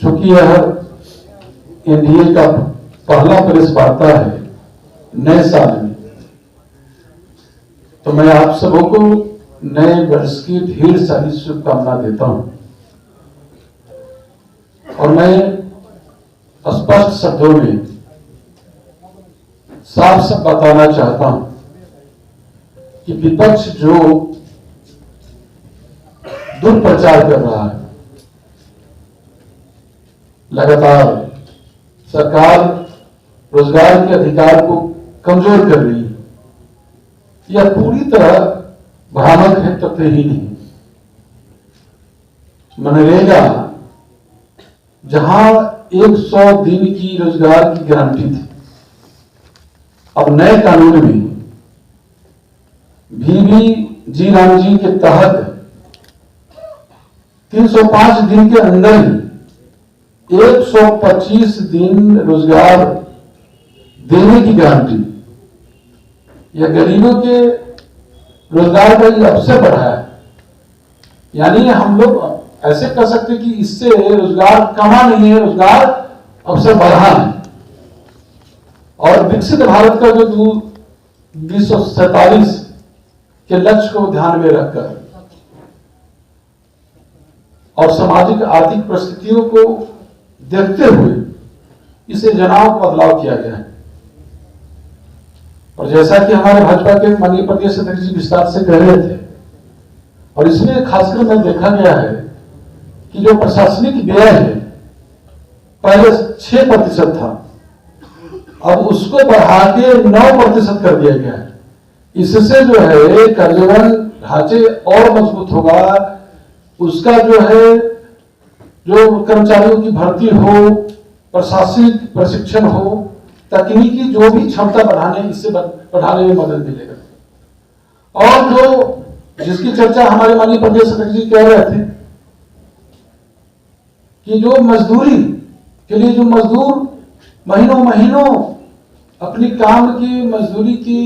चूंकि यह एनडीए का पहला प्रेस वार्ता है नए साल में, तो मैं आप सबों को नए वर्ष की ढेर सारी शुभकामना देता हूं और मैं स्पष्ट शब्दों में साफ साफ बताना चाहता हूं कि विपक्ष जो दुष्प्रचार कर रहा है, लगातार सरकार रोजगार के अधिकार को कमजोर कर रही है, यह पूरी तरह भ्रामक है, तथ्यहीन है। मनरेगा जहां 100 दिन की रोजगार की गारंटी थी, अब नए कानून में VV राम जी के तहत 305 दिन के अंदर ही 125 दिन रोजगार देने की गारंटी, यह गरीबों के रोजगार का ही अवसर बढ़ा है। यानी हम लोग ऐसे कह सकते कि इससे रोजगार कमा नहीं है, रोजगार अवसर बढ़ा है। और विकसित भारत का जो 2047 के लक्ष्य को ध्यान में रखकर और सामाजिक आर्थिक परिस्थितियों को देखते हुए इसे जनाव बदलाव किया गया है। और जैसा कि हमारे भाजपा के माननीय प्रदेश अध्यक्ष जी विस्तार से कह रहे थे, और इसमें खासकर में देखा गया है कि जो प्रशासनिक व्यय है पहले 6% था, अब उसको बढ़ा के 9% कर दिया गया है। इससे जो है कार्यान्वयन ढांचे और मजबूत होगा, उसका जो है जो कर्मचारियों की भर्ती हो, प्रशासनिक प्रशिक्षण हो, तकनीकी जो भी क्षमता बढ़ाने में मदद मिलेगा। और जो जिसकी चर्चा हमारे माननीय प्रदेश अध्यक्ष जी कह रहे थे कि जो मजदूरी के लिए जो मजदूर महीनों अपनी काम की मजदूरी की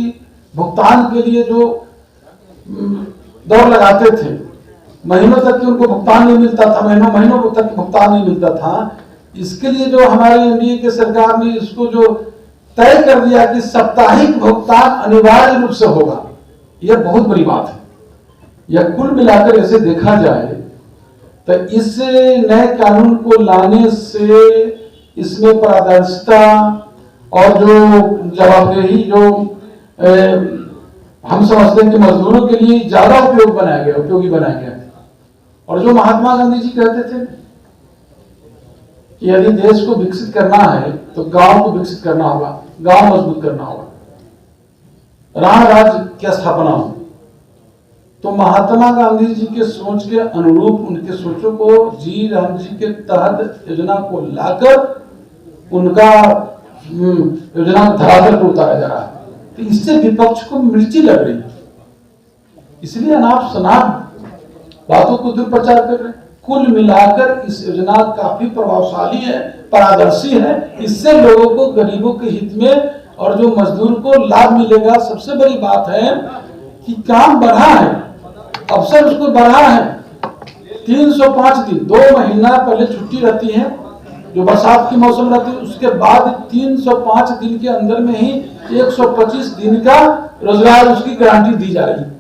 भुगतान के लिए जो दौड़ लगाते थे, महीनों तक उनको भुगतान नहीं मिलता था, महीनों तक भुगतान नहीं मिलता था। इसके लिए जो हमारे एनडीए के सरकार ने इसको जो तय कर दिया कि साप्ताहिक भुगतान अनिवार्य रूप से होगा, यह बहुत बड़ी बात है। यह कुल मिलाकर ऐसे देखा जाए तो इस नए कानून को लाने से इसमें पारदर्शिता और जो जवाबदेही जो हम समझते हैं कि मजदूरों के लिए ज्यादा उपयोगी बनाया गया। और जो महात्मा गांधी जी कहते थे कि यदि देश को विकसित करना है तो गांव को विकसित करना होगा, गांव मजबूत करना होगा, राष्ट्र राज्य की स्थापना हो। तो महात्मा गांधी जी के सोच के अनुरूप उनके सोचों को राम जी के तहत योजना को लाकर उनका योजना धरातल पर उतारा जा रहा है। तो इससे विपक्ष को मिर्ची लग रही है, इसलिए अनाप शनाप बातों को दुष्प्रचार कर रहे हैं। कुल मिलाकर इस योजना काफी प्रभावशाली है, पारदर्शी है। इससे लोगों को, गरीबों के हित में और जो मजदूर को लाभ मिलेगा। सबसे बड़ी बात है कि काम बढ़ा है, अवसर उसको बढ़ा है। 305 दिन, 2 महीना पहले छुट्टी रहती है जो बरसात की मौसम रहती है, उसके बाद 305 दिन के अंदर में ही 125 दिन का रोजगार उसकी गारंटी दी जा रही है।